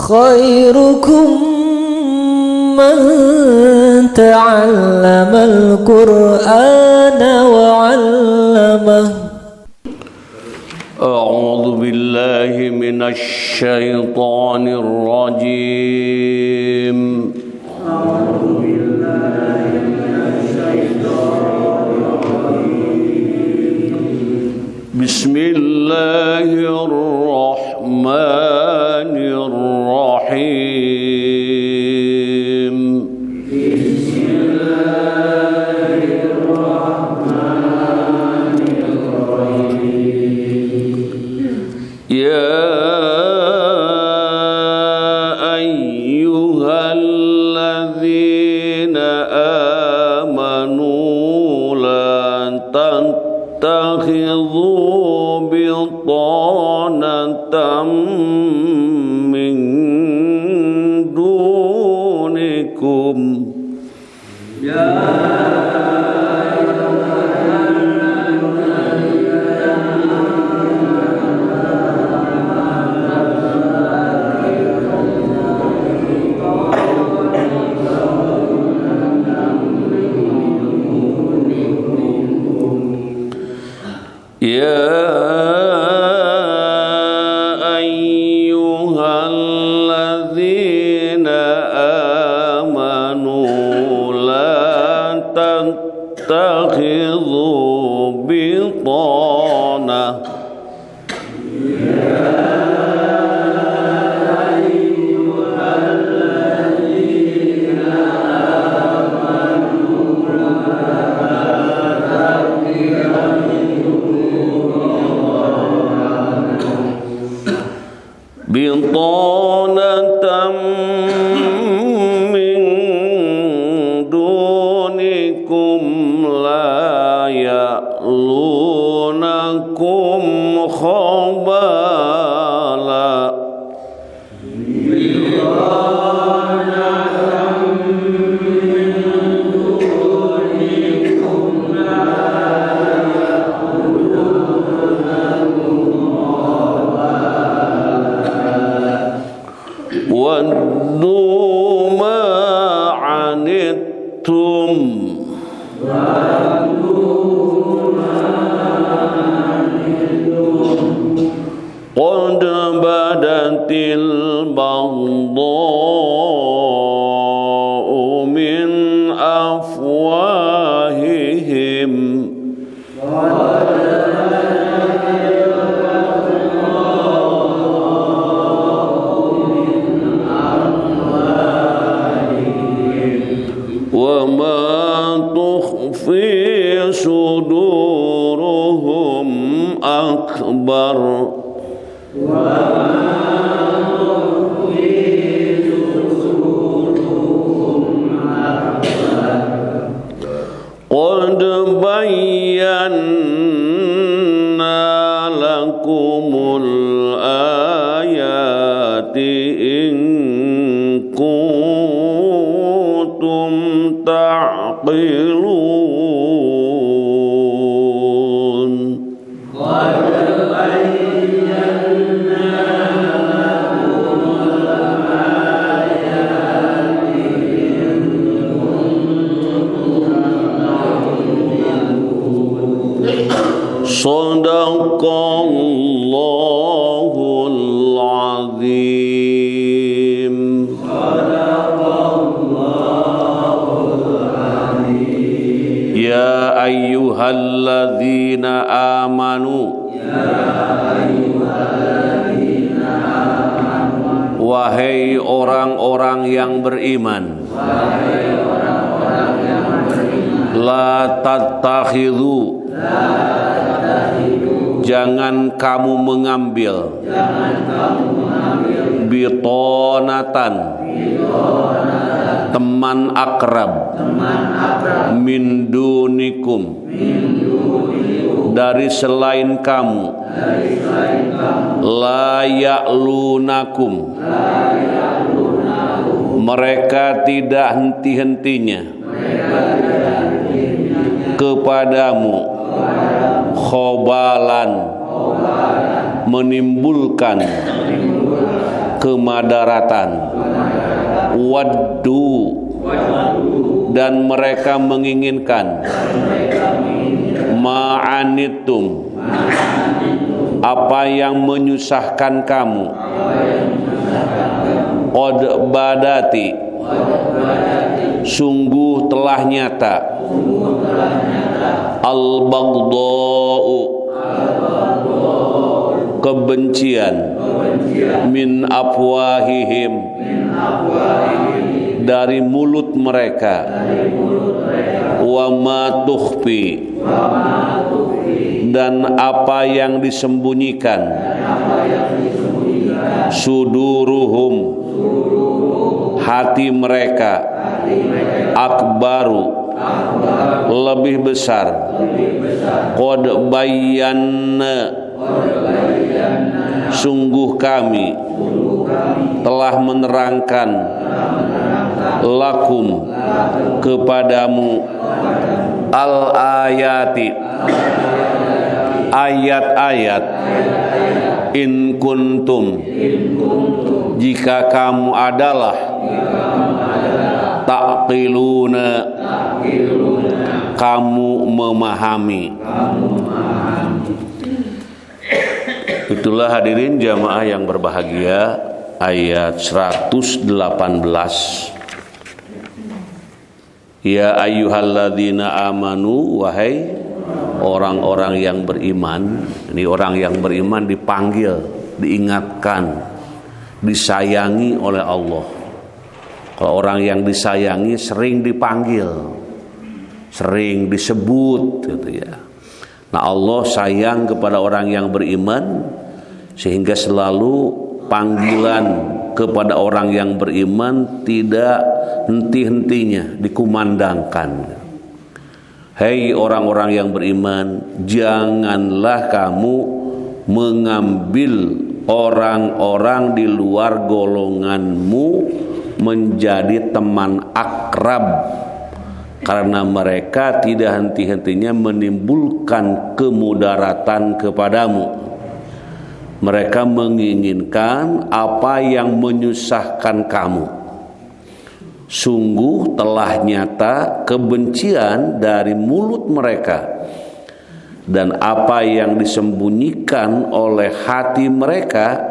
خيركم من تعلم القرآن وعلمه. أعوذ بالله من الشيطان الرجيم. بسم الله الرحمن الرحيم. بسم الله الرحمن الرحيم. يا أيها الذين آمنوا لا تتخذوا بطانة من دونكم. تتخذوا بطانة من دونكم لا يألونكم خبالا. ودوا ما عنتم قد بدت البغضاء من أفواههم وما تخفي صدورهم أكبر. قد بينا لكم الآيات إن كنتم تعقلون. Sadaqallahul azim. Ya ayyuhalladzina amanu. Wahai orang-orang yang beriman. La tattakhidhu. Jangan kamu mengambil bitonatan, teman akrab, min dunikum, dari selain kamu, la ya'lunakum, mereka tidak henti-hentinya kepadamu, khobalan, menimbulkan kemadaratan. Waddu, dan mereka menginginkan. Ma'anitum, apa yang menyusahkan kamu. Qad badati, sungguh telah nyata. Al-baghdha'u, kebencian. Min afwahihim, dari mulut mereka. Wa ma tukhfi, dan apa yang disembunyikan. Suduruhum, hati mereka. Akbaru, lebih besar. Qad bayyana, sungguh kami telah menerangkan. Lakum, kepadamu. Al-ayati, ayat-ayat. In kuntum, jika kamu adalah. Taqiluna, kamu memahami. Itulah hadirin jamaah yang berbahagia, ayat 118. Ya ayyuhalladzina amanu, wahai orang-orang yang beriman. Ini orang yang beriman dipanggil, diingatkan, disayangi oleh Allah. Kalau orang yang disayangi sering dipanggil, sering disebut gitu ya. Nah, Allah sayang kepada orang yang beriman, sehingga selalu panggilan kepada orang yang beriman tidak henti-hentinya dikumandangkan. Hei orang-orang yang beriman, janganlah kamu mengambil orang-orang di luar golonganmu menjadi teman akrab, karena mereka tidak henti-hentinya menimbulkan kemudaratan kepadamu. Mereka menginginkan apa yang menyusahkan kamu. Sungguh telah nyata kebencian dari mulut mereka, dan apa yang disembunyikan oleh hati mereka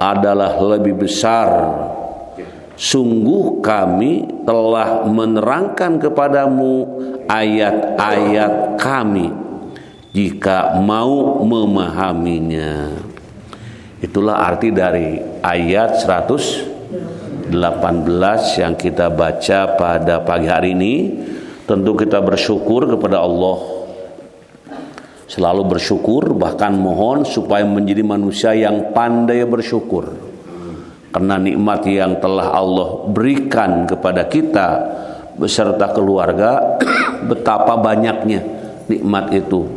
adalah lebih besar. Sungguh kami telah menerangkan kepadamu ayat-ayat kami, jika mau memahaminya. Itulah arti dari ayat 118 yang kita baca pada pagi hari ini. Tentu kita bersyukur kepada Allah, selalu bersyukur, bahkan mohon supaya menjadi manusia yang pandai bersyukur, karena nikmat yang telah Allah berikan kepada kita beserta keluarga, betapa banyaknya nikmat itu.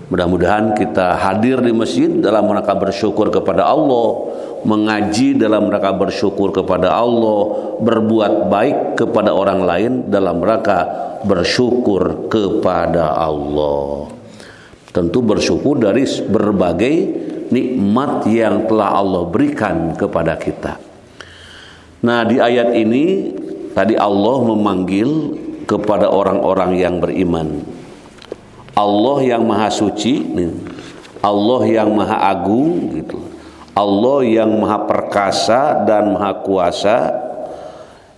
Mudah-mudahan kita hadir di masjid dalam rangka bersyukur kepada Allah, mengaji dalam rangka bersyukur kepada Allah, berbuat baik kepada orang lain dalam rangka bersyukur kepada Allah. Tentu bersyukur dari berbagai nikmat yang telah Allah berikan kepada kita. Nah, di ayat ini tadi Allah memanggil kepada orang-orang yang beriman. Allah yang maha suci, Allah yang maha agung gitu. Allah yang maha perkasa dan maha kuasa,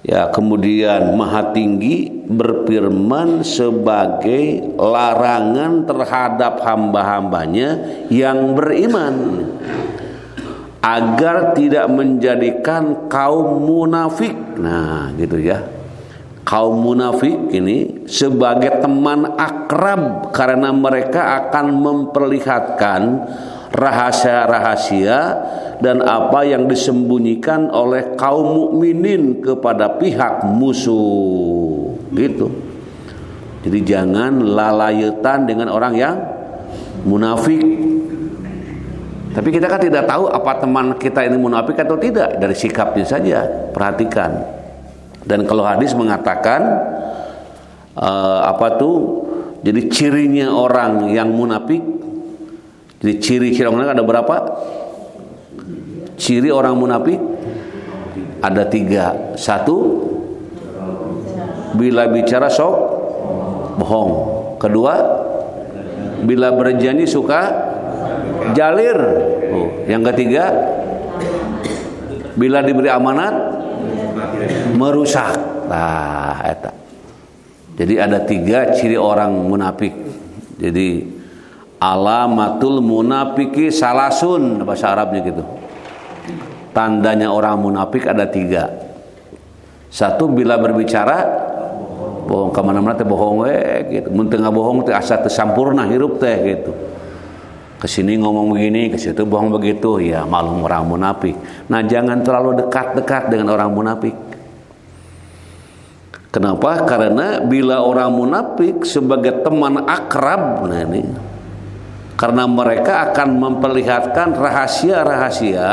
ya, kemudian maha tinggi, berfirman sebagai larangan terhadap hamba-hambanya yang beriman, agar tidak menjadikan kaum munafik. Nah, gitu ya. Kaum munafik ini sebagai teman akrab, karena mereka akan memperlihatkan rahasia-rahasia dan apa yang disembunyikan oleh kaum mukminin kepada pihak musuh, gitu. Jadi jangan lalayetan dengan orang yang munafik. Tapi kita kan tidak tahu apa teman kita ini munafik atau tidak, dari sikapnya saja. Perhatikan. Dan kalau hadis mengatakan jadi cirinya orang yang munafik, jadi ciri-ciri orang munafik ada berapa? Ciri orang munafik ada 3. 1, bila bicara sok bohong. 2, bila berjanji suka jalir. Yang ketiga, bila diberi amanat merusak. Nah, eta. Jadi ada 3 ciri orang munafik. Jadi alamatul munafiki salasun, bahasa Arabnya gitu. Tandanya orang munafik ada 3. 1, bila berbicara bohong, kemana-mana teh bohong gitu. Mun teu ngabohong teh asa teu sampurna hirup teh gitu. Kesini ngomong begini, ke situ bohong begitu, ya maklum orang munafik. Nah, jangan terlalu dekat-dekat dengan orang munafik. Kenapa? Karena bila orang munafik sebagai teman akrab, nah ini, karena mereka akan memperlihatkan rahasia-rahasia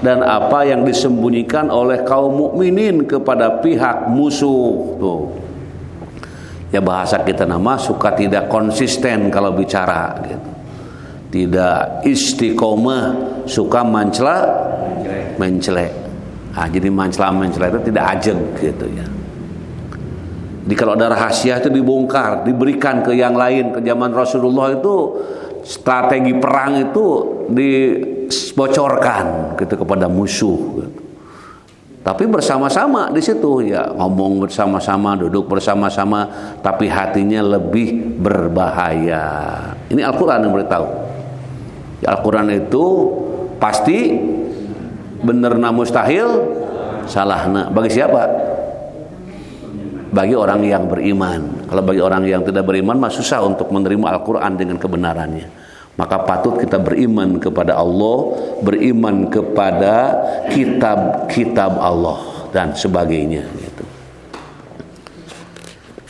dan apa yang disembunyikan oleh kaum mukminin kepada pihak musuh. Tuh. Ya bahasa kita nama suka tidak konsisten kalau bicara gitu. Tidak istiqomah, suka mencela. Nah, jadi mencela itu tidak ajeng gitu ya. Jadi kalau ada rahasia itu dibongkar, diberikan ke yang lain. Ke zaman Rasulullah itu strategi perang itu dibocorkan gitu kepada musuh. Gitu. Tapi bersama-sama di situ ya, ngomong bersama-sama, duduk bersama-sama, tapi hatinya lebih berbahaya. Ini Al-Quran yang beritahu. Ya, Al-Quran itu pasti benerna mustahil, salahna. Bagi siapa? Bagi orang yang beriman. Kalau bagi orang yang tidak beriman mah susah untuk menerima Al-Quran dengan kebenarannya. Maka patut kita beriman kepada Allah, beriman kepada kitab-kitab Allah dan sebagainya gitu.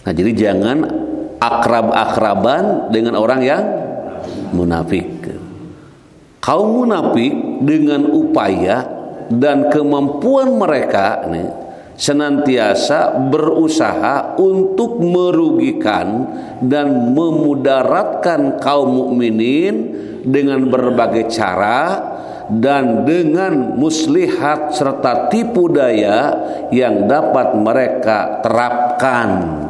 Nah, jadi jangan akrab-akraban dengan orang yang munafik. Kaum munafik dengan upaya dan kemampuan mereka nih, senantiasa berusaha untuk merugikan dan memudaratkan kaum mukminin dengan berbagai cara dan dengan muslihat serta tipu daya yang dapat mereka terapkan.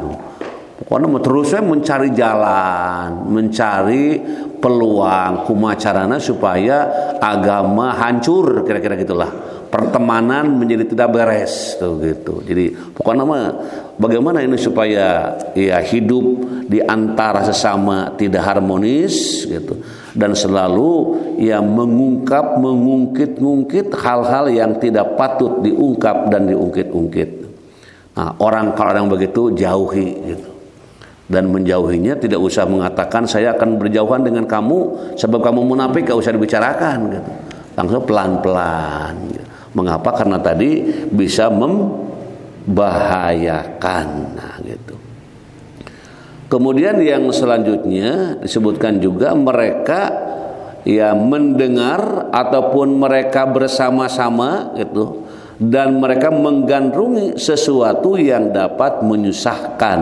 Pokoknya terusnya mencari jalan, mencari peluang kumacarana supaya agama hancur, kira-kira gitulah. Pertemanan menjadi tidak beres tuh gitu. Jadi pokoknya mah bagaimana ini supaya ya hidup di antara sesama tidak harmonis gitu, dan selalu ya mengungkit hal-hal yang tidak patut diungkap dan diungkit-ungkit. Nah, kalau orang begitu jauhi gitu. Dan menjauhinya tidak usah mengatakan saya akan berjauhan dengan kamu sebab kamu munafik, gak usah dibicarakan gitu. Langsung pelan-pelan gitu. Mengapa? Karena tadi bisa membahayakan. Nah, gitu. Kemudian yang selanjutnya disebutkan juga mereka ya mendengar ataupun mereka bersama-sama gitu, dan mereka menggandrungi sesuatu yang dapat menyusahkan,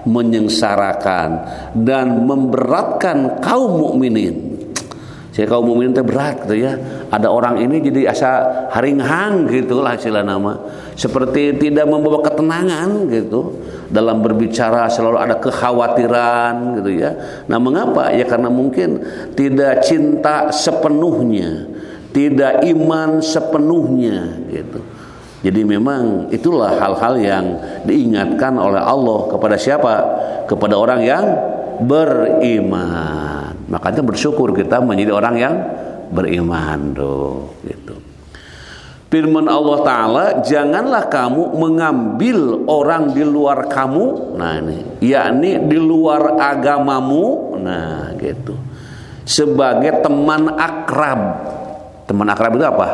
menyengsarakan dan memberatkan kaum mukminin. Saya kaum mukminin teh berat gitu ya. Ada orang ini jadi asa haringhang gitulah istilah nama. Seperti tidak membawa ketenangan gitu. Dalam berbicara selalu ada kekhawatiran gitu ya. Nah, mengapa? Ya karena mungkin tidak cinta sepenuhnya, tidak iman sepenuhnya gitu. Jadi memang itulah hal-hal yang diingatkan oleh Allah kepada siapa? Kepada orang yang beriman. Makanya bersyukur kita menjadi orang yang beriman tuh gitu. Firman Allah Ta'ala, janganlah kamu mengambil orang di luar kamu, nah ini, yakni di luar agamamu, nah gitu, sebagai teman akrab. Teman akrab itu apa?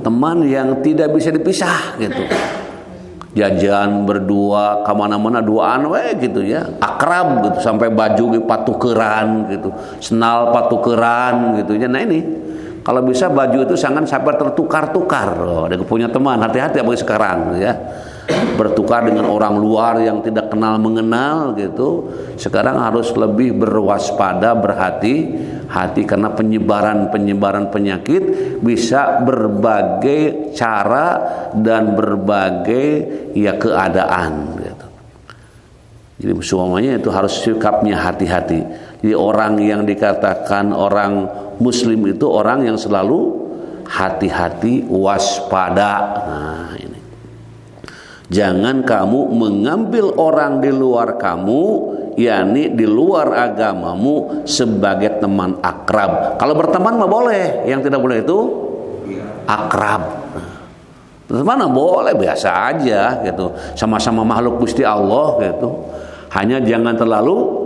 Teman yang tidak bisa dipisah gitu. Jajan berdua kemana-mana duaan gitu ya, akrab gitu, sampai baju patukeran gitu, senal patukeran gitu ya. Nah ini kalau bisa baju itu jangan sampai tertukar-tukar. Ada punya teman, hati-hati apalagi sekarang ya. bertukar dengan orang luar yang tidak kenal mengenal gitu. Sekarang harus lebih berwaspada, berhati-hati karena penyebaran penyakit bisa berbagai cara dan berbagai keadaan gitu. Jadi semuanya itu harus sikapnya hati-hati. Jadi orang yang dikatakan orang muslim itu orang yang selalu hati-hati, waspada. Nah, ini. Jangan kamu mengambil orang di luar kamu, yakni di luar agamamu sebagai teman akrab. Kalau berteman mah boleh, yang tidak boleh itu akrab. Berteman boleh biasa aja gitu. Sama-sama makhluk Gusti Allah gitu. Hanya jangan terlalu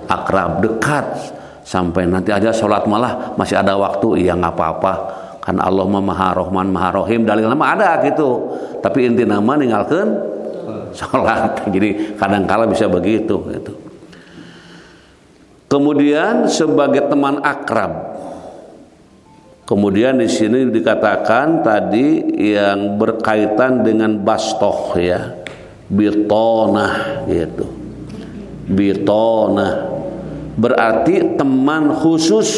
akrab, dekat sampai nanti aja sholat malah masih ada waktu, ya nggak apa-apa. Kan Allah Maha Rahman Maha Rahim, dalil nama ada gitu. Tapi inti nama ninggalkeun sholat. Jadi kadang-kala bisa begitu gitu. Kemudian sebagai teman akrab. Kemudian di sini dikatakan tadi yang berkaitan dengan bastoh ya, bitonah gitu. Bitonah berarti teman khusus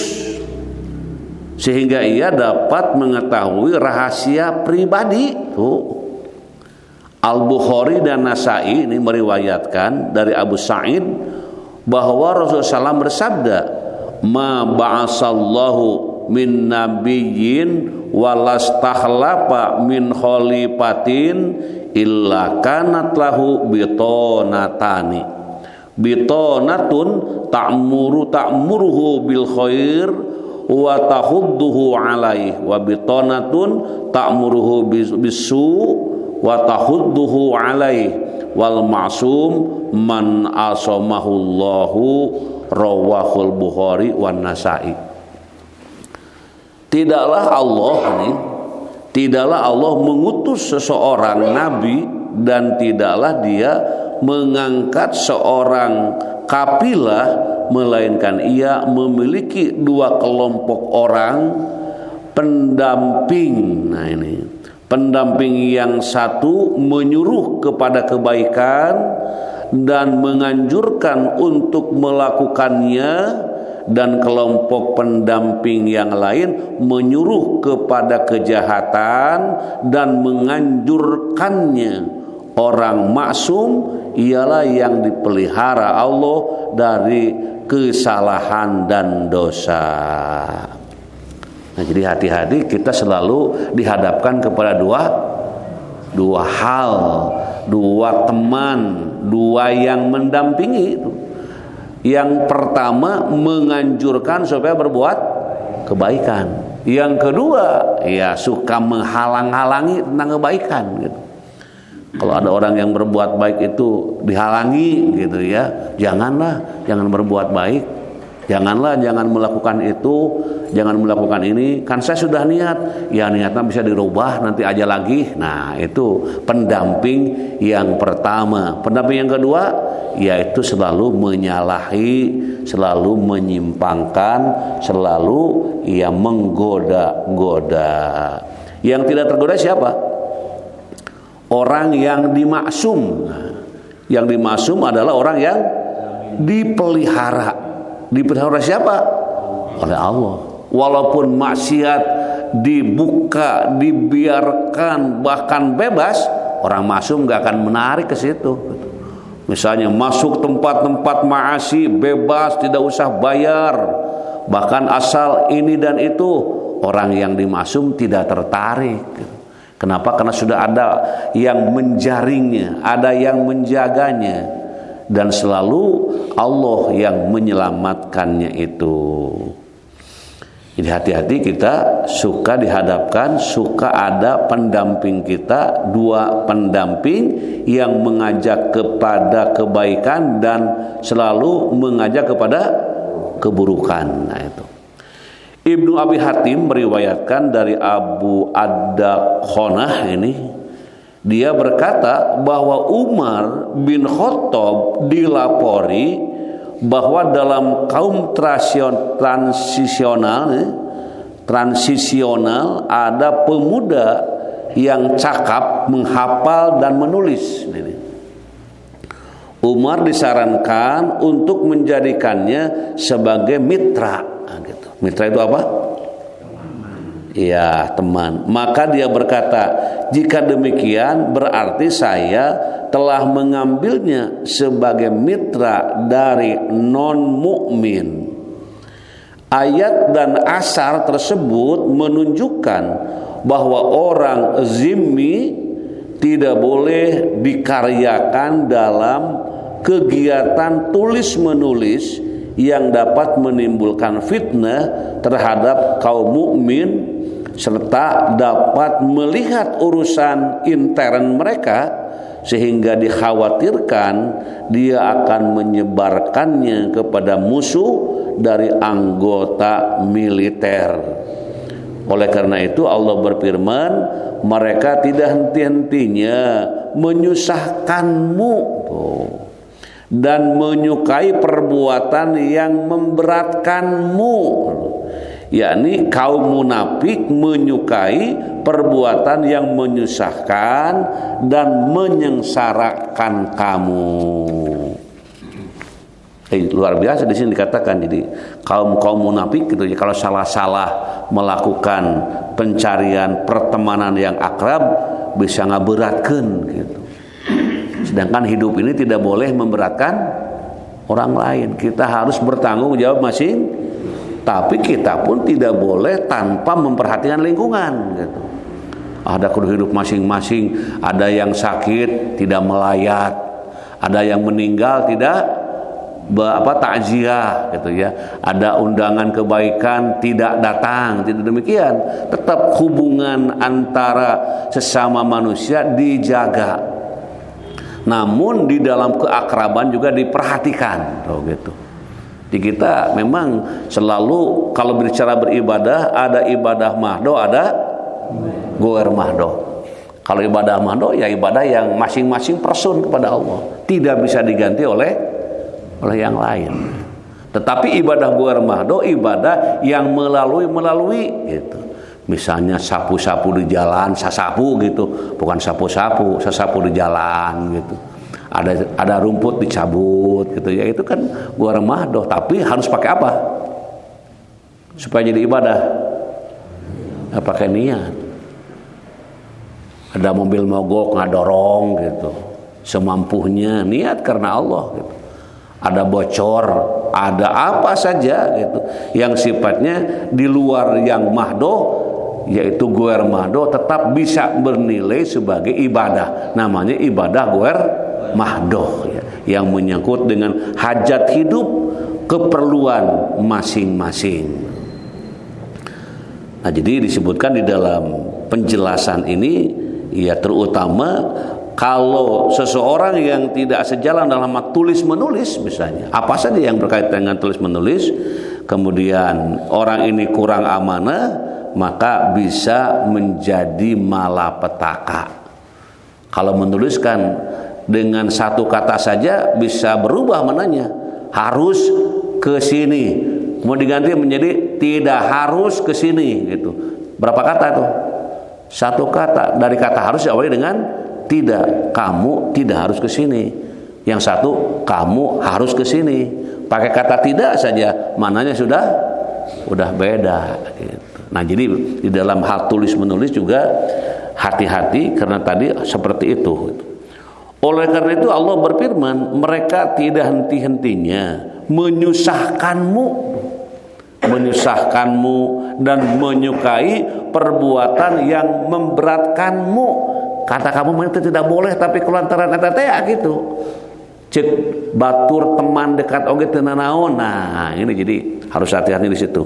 sehingga ia dapat mengetahui rahasia pribadi. Al-Bukhari dan Nasai ini meriwayatkan dari Abu Sa'id bahwa Rasulullah SAW bersabda, "Ma ba'asallahu min nabiyyin walastahlapa min khalifatin illa kanat lahu bitonatani." Bitonatun ta'muruhu bil khair wa tahudduhu alaih, wa bitonatun ta'muruhu bisu wa tahudduhu alaih, wal ma'sum man asamahullahu, rawahul Bukhari wan Nasai. Tidaklah Allah mengutus seseorang nabi dan tidaklah dia mengangkat seorang kapilah, melainkan ia memiliki dua kelompok orang pendamping. Nah ini pendamping, yang satu menyuruh kepada kebaikan dan menganjurkan untuk melakukannya, dan kelompok pendamping yang lain menyuruh kepada kejahatan dan menganjurkannya. Orang maksum ialah yang dipelihara Allah dari kesalahan dan dosa. Nah, jadi hati-hati, kita selalu dihadapkan kepada dua hal, dua teman, dua yang mendampingi itu. Yang pertama menganjurkan supaya berbuat kebaikan. Yang kedua ya suka menghalang-halangi tentang kebaikan gitu. Kalau ada orang yang berbuat baik itu dihalangi gitu ya, jangan berbuat baik. Jangan melakukan itu, jangan melakukan ini. Kan saya sudah niat, ya niatnya bisa dirubah nanti aja lagi. Nah itu pendamping yang pertama. Pendamping yang kedua, yaitu selalu menyalahi, selalu menyimpangkan, selalu menggoda-goda. Yang tidak tergoda siapa? Orang yang dimaksum. Yang dimaksum adalah orang yang dipelihara. Dipelihara siapa? Oleh Allah. Walaupun maksiat dibuka, dibiarkan, bahkan bebas, orang maksum gak akan menarik ke situ. Misalnya masuk tempat-tempat maasi bebas, tidak usah bayar, bahkan asal ini dan itu, orang yang dimaksum tidak tertarik. Kenapa? Karena sudah ada yang menjaringnya, ada yang menjaganya, dan selalu Allah yang menyelamatkannya itu. Jadi hati-hati, kita suka dihadapkan, suka ada pendamping kita, dua pendamping yang mengajak kepada kebaikan dan selalu mengajak kepada keburukan. Nah itu. Ibnu Abi Hatim meriwayatkan dari Abu Ad-Dakhonah ini, dia berkata bahwa Umar bin Khattab dilapori bahwa dalam kaum transisional ada pemuda yang cakap menghafal dan menulis. Umar disarankan untuk menjadikannya sebagai mitra. Nah, gitu. Mitra itu apa? Ya, teman. Maka dia berkata, jika demikian berarti saya telah mengambilnya sebagai mitra dari non-mukmin. Ayat dan asar tersebut menunjukkan bahwa orang zimmi tidak boleh dikaryakan dalam kegiatan tulis-menulis yang dapat menimbulkan fitnah terhadap kaum mukmin serta dapat melihat urusan intern mereka sehingga dikhawatirkan dia akan menyebarkannya kepada musuh dari anggota militer. Oleh karena itu Allah berfirman, mereka tidak henti-hentinya menyusahkanmu dan menyukai perbuatan yang memberatkanmu. Yakni kaum munafik menyukai perbuatan yang menyusahkan dan menyengsarakan kamu. Luar biasa di sini dikatakan. Jadi kaum munafik gitu ya, kalau salah-salah melakukan pencarian pertemanan yang akrab bisa ngaberatkeun gitu. Sedangkan hidup ini tidak boleh memberatkan orang lain. Kita harus bertanggung jawab masing. Tapi kita pun tidak boleh tanpa memperhatikan lingkungan gitu. Ada kudu hidup masing-masing. Ada yang sakit tidak melayat, ada yang meninggal tidak takziah gitu ya. Ada undangan kebaikan tidak datang, tidak demikian. Tetap hubungan antara sesama manusia dijaga. Namun di dalam keakraban juga diperhatikan gitu. Di kita memang selalu kalau bicara beribadah ada ibadah mahdo, ada goer mahdo. Kalau ibadah mahdo ya ibadah yang masing-masing person kepada Allah, tidak bisa diganti oleh yang lain. Tetapi ibadah goer mahdo ibadah yang melalui gitu. Misalnya sapu-sapu di jalan, sasapu gitu, bukan sapu-sapu, sasapu di jalan gitu. Ada rumput dicabut gitu ya, itu kan gua remahdoh, tapi harus pakai apa supaya jadi ibadah? Pakai niat. Ada mobil mogok ngadorong gitu, semampunya niat karena Allah gitu. Ada bocor, ada apa saja gitu yang sifatnya di luar yang mahdoh, yaitu goer mahdoh, tetap bisa bernilai sebagai ibadah. Namanya ibadah goer mahdoh ya, yang menyangkut dengan hajat hidup, keperluan masing-masing. Nah, jadi disebutkan di dalam penjelasan ini ya, terutama kalau seseorang yang tidak sejalan dalam tulis menulis, misalnya apa saja yang berkaitan dengan tulis menulis, kemudian orang ini kurang amanah, maka bisa menjadi malapetaka. Kalau menuliskan dengan satu kata saja bisa berubah mananya, harus ke sini, mau diganti menjadi tidak harus ke sini gitu. Berapa kata itu? Satu kata. Dari kata harus diawali dengan tidak, kamu tidak harus ke sini. Yang satu, kamu harus ke sini. Pakai kata tidak saja mananya sudah beda gitu. Nah, jadi di dalam hal tulis menulis juga hati-hati karena tadi seperti itu. Oleh karena itu Allah berfirman, mereka tidak henti-hentinya menyusahkanmu dan menyukai perbuatan yang memberatkanmu. Kata kamu itu tidak boleh, tapi kelantaran eta gitu. Cek batur teman dekat oge teu nanaon. Nah, ini jadi harus hati-hati di situ.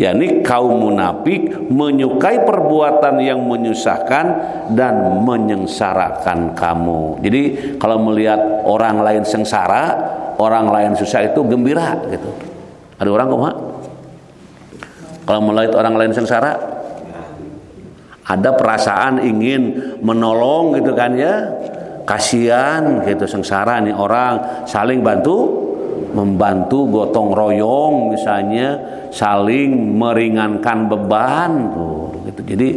yakni kaum munafik menyukai perbuatan yang menyusahkan dan menyengsarakan kamu. Jadi kalau melihat orang lain sengsara, orang lain susah itu gembira gitu. Ada orang kok kalau melihat orang lain sengsara, ada perasaan ingin menolong gitu kan ya, kasihan gitu, sengsara nih orang, saling membantu gotong royong misalnya, saling meringankan beban tuh gitu. Jadi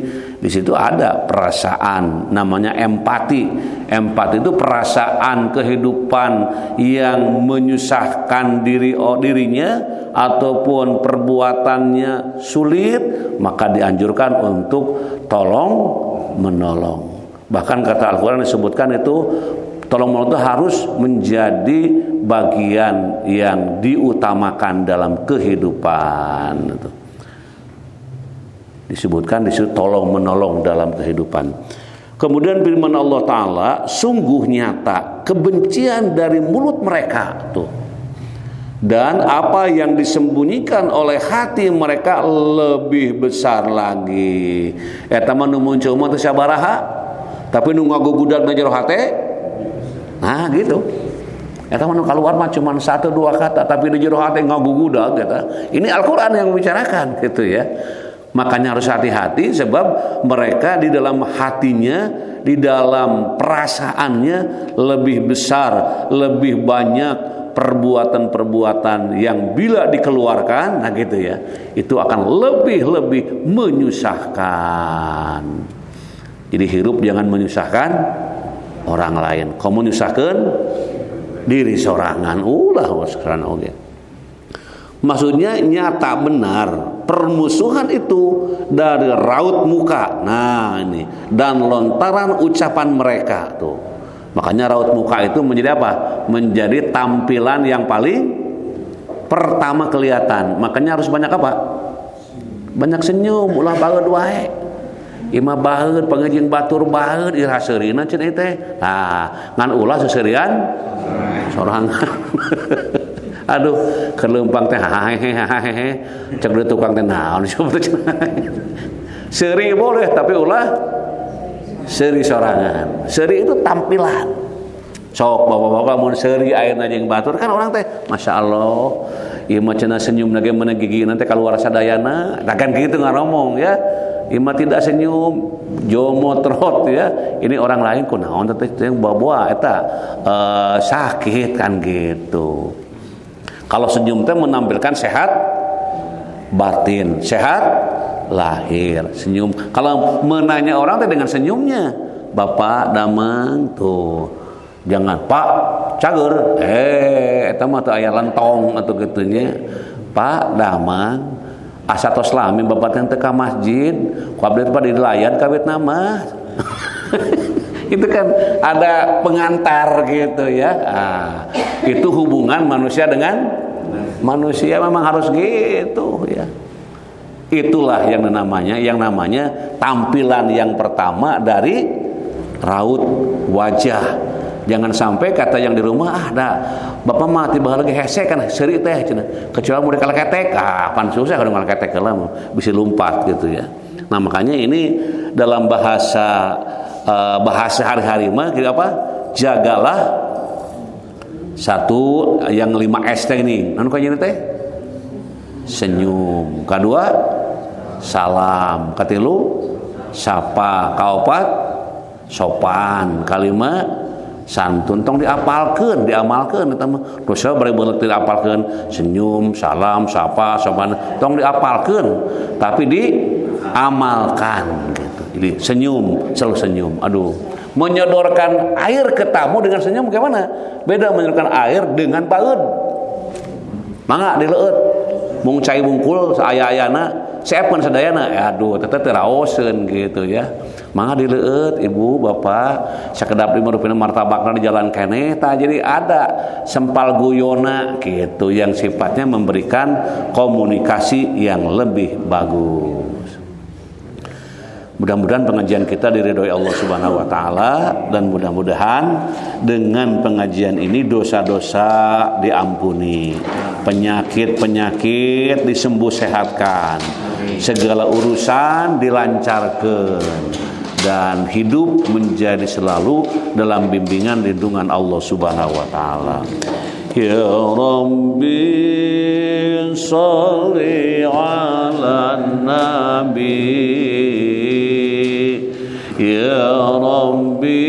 Di situ ada perasaan, namanya empati. Empati itu perasaan kehidupan yang menyusahkan dirinya ataupun perbuatannya sulit, maka dianjurkan untuk tolong menolong. Bahkan kata Al-Quran disebutkan itu tolong menolong itu harus menjadi bagian yang diutamakan dalam kehidupan. Disebutkan di situ tolong menolong dalam kehidupan. Kemudian firman Allah Ta'ala, sungguh nyata kebencian dari mulut mereka tuh, dan apa yang disembunyikan oleh hati mereka lebih besar lagi. Eta mah nu muncul mah teu sabaraha, tapi nu ngagugudag na jero hate, nah gitu. Eta mah nu kaluar mah cuma 1-2 kata, tapi di jero hate ngagugudag eta. Ini Al-Qur'an yang membicarakan gitu ya. Makanya harus hati-hati, sebab mereka di dalam hatinya, di dalam perasaannya lebih besar, lebih banyak perbuatan-perbuatan yang bila dikeluarkan, nah gitu ya, itu akan lebih menyusahkan. Jadi hirup jangan menyusahkan orang lain. Kamu menyusahkan diri sorangan, ulah sekarang oke. Maksudnya nyata benar permusuhan itu dari raut muka. Nah ini, dan lontaran ucapan mereka tuh. Makanya raut muka itu menjadi apa? Menjadi tampilan yang paling pertama kelihatan. Makanya harus banyak apa? Banyak senyum, ulah baeud wae. Ima baeud pangeujeun batur baeud ira seurina cenah teh. Nah, ngan ulah seseurian sorangan. Aduh, kelempang teh hahehe, cek deui tukang teh naon coba cenah. Seuri boleh, tapi ulah seuri sorangan. Seuri itu tampilan. Sok bapak-bapak mun seuri ayeuna jeung batur kan orang teh masyaallah. Ieu mah cenah senyum ge meunang gigi nanti kaluar sadayana. Da kan kitu ngaromong ya. Ieu mah tidak senyum, jomotrot ya. Ini orang lain kunaon teh yang bawa eta sakit kan gitu. Kalau senyum teh menampilkan sehat batin, sehat lahir. Senyum. Kalau menanya orang teh dengan senyumnya, Bapak damang tuh. Jangan Pak cager. Eta mah teu aya lentong atuh kitu nya. Pak damang asa tos lami Bapak teh ka masjid, ku abdi teh dilayan kawit nama. Itu kan ada pengantar gitu ya. Itu hubungan manusia dengan manusia memang harus gitu ya. Itulah yang namanya tampilan yang pertama dari raut wajah. Jangan sampai kata yang di rumah bapak mah tiba lagi hese kan seuri teh cenah. Kecuali mau dikaleketek, pan susah kalau ngaleketek heula bisa lompat gitu ya. Nah, makanya ini dalam bahasa hari-hari mah gitu apa? Jagalah satu yang 5S teh ini. Anu kayaknya teh senyum. Kedua salam. Katilu sapa. Kaopat sopan. Kalima santun. Tong diapalkeun, diamalkeun eta mah. Dosa bari beuleuh teu diapalkeun. Senyum, salam, sapa, sopan. Tong diapalkeun, tapi diamalkan gitu. Jadi senyum, selalu senyum. Aduh, menyodorkan air ke tamu dengan senyum bagaimana? Beda menyodorkan air dengan baeud. Mangga dileueut. Mung cai bungkul saaya-ayana, seepkeun sadayana. Aduh, teteh teu raoseun gitu ya. Mangga dileueut ibu, bapak, sakedap dimarupina martabakna di jalan keneh tah. Jadi ada sempal guyona gitu yang sifatnya memberikan komunikasi yang lebih bagus. Mudah-mudahan pengajian kita diridhoi Allah Subhanahu wa taala, dan mudah-mudahan dengan pengajian ini dosa-dosa diampuni, penyakit-penyakit disembuh sehatkan, segala urusan dilancarkan, dan hidup menjadi selalu dalam bimbingan lindungan Allah Subhanahu wa taala. Ya Rabbi shalli ala nabi, ya Rabbi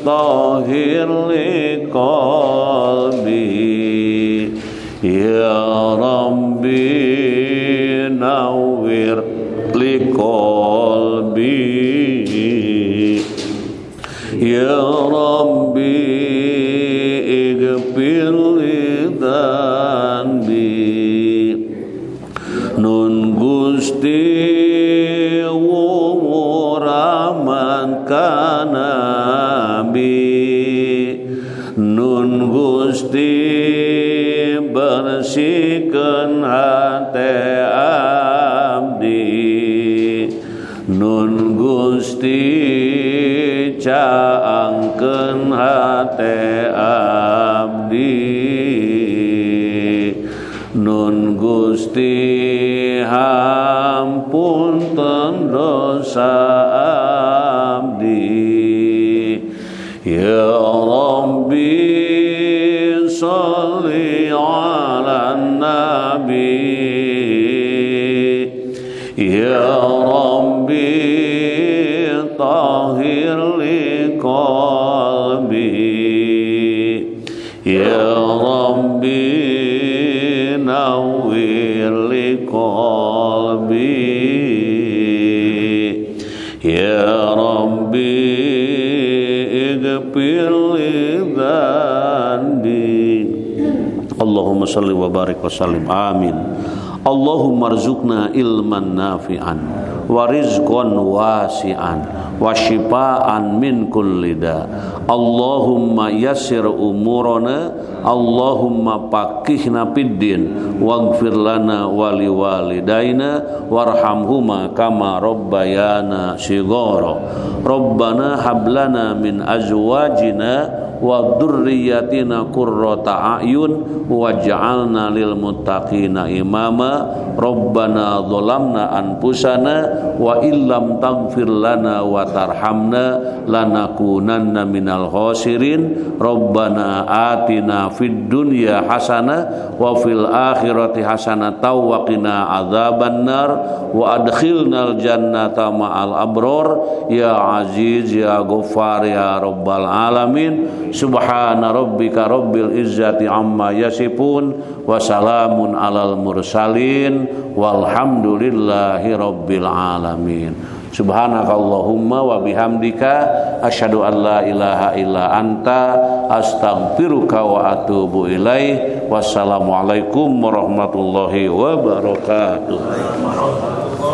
tahhir li qalbi, ya Rabbi nawwir li qalbi. Ya Rabbi ighfir li dhanbi Nun Gusti wuraman kana bi Nun Gusti bersihkeun hate abdi Nun Gusti caangkeun hate abdi Nun Gusti hampunten dosa abdi Ya Rabbi sholli ala nabi Ya Rabbi tahhir li qalbi Ya Rabbi nawwir li qalbi Ya Rabbi ighfir li dhanbi Allahumma salli wa barik wa sallim amin Allahumma rzuqna ilman nafi'an wa rizqan wasi'an wa shifaan min kulli da Allahumma yassir umurana Allahumma faqihna fid din waghfir lana wa liwalidaina warhamhuma kama rabbayana shighara Rabbana hab lana min azwajina wa dzurriyyatina qurrata a'yun waj'alna lil muttaqina imama Rabbana dzalamna anfusana wa illam taghfir lana wa tarhamna lanakunanna minal khasirin Rabbana atina fid dunya hasanah wa fil akhirati hasanah wa qina adzabannar wa adkhilnal jannata ma'al abror ya aziz ya ghaffar ya rabbal alamin Subhana rabbika rabbil izzati amma yasifun wa salamun alal mursalin walhamdulillahi rabbil alamin Subhanakallahumma wa bihamdika asyhadu an la ilaha illa anta astaghfiruka wa atubu ilaih wassalamualaikum warahmatullahi wabarakatuh